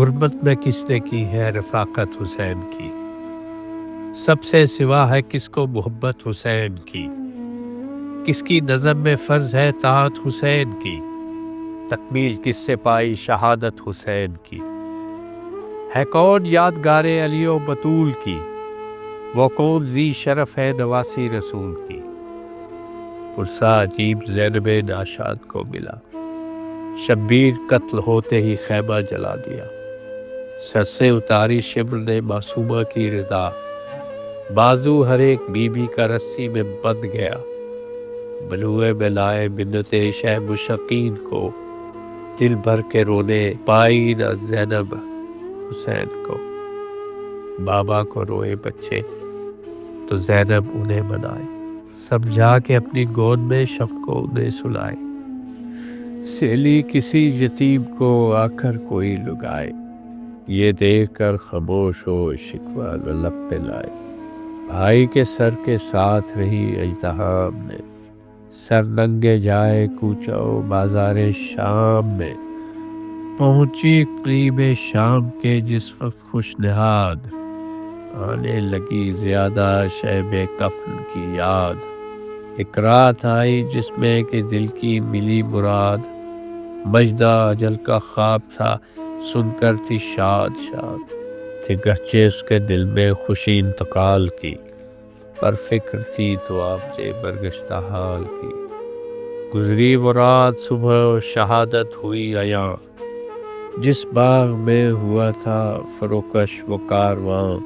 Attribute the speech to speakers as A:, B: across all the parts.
A: غربت میں کس نے کی ہے رفاقت حسین کی، سب سے سوا ہے کس کو محبت حسین کی، کس کی نظر میں فرض ہے طاعت حسین کی، تکمیل کس سے پائی شہادت حسین کی، ہے کون یادگار علی و بطول کی، وہ کون ذی شرف ہے نواسی رسول کی۔ پرسہ عجیب زینب ناشاد کو ملا، شبیر قتل ہوتے ہی خیمہ جلا دیا، سر سے اتاری شبر نے معصومہ کی رضا، بازو ہر ایک بی بی کا رسی میں بندھ گیا، بلوے میں لائے منت شہ مشقین کو، دل بھر کے رونے پائی نہ زینب حسین کو۔ بابا کو روئے بچے تو زینب انہیں منائے، سمجھا کے اپنی گود میں شب کو انہیں سلائے، سیلی کسی یتیم کو آ کر کوئی لگائے، یہ دیکھ کر خاموش ہو شکوہ نہ لب پہ لائے۔ بھائی کے سر کے ساتھ رہی اژدہام میں، سر ننگے جائے کوچہ و بازار شام میں، پہنچی قریب شام کے جس وقت خوش نہاد، آنے لگی زیادہ شیب کفن کی یاد، ایک رات آئی جس میں کہ دل کی ملی مراد، مژدہ اجل کا خواب تھا سن کر تھی شاد شاد، تھی گرچہ اس کے دل میں خوشی انتقال کی، پر فکر تھی تو آپ سے برگشتہ حال کی۔ گزری وہ رات صبح و شہادت ہوئی عیاں، جس باغ میں ہوا تھا فروکش و کارواں،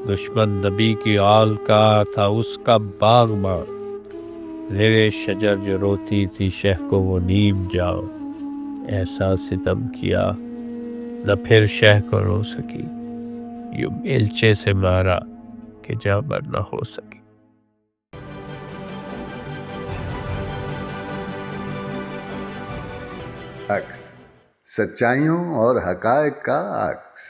A: دشمن نبی کی آل کا تھا اس کا باغباں، زیر شجر جو روتی تھی شہ کو وہ نیم جاں، ایسا ستم کیا نہ پھر شہ کو رو سکی، یوں بیلچے سے مارا کہ جاں بر نہ ہو سکی۔
B: عکس، سچائیوں اور حقائق کا عکس۔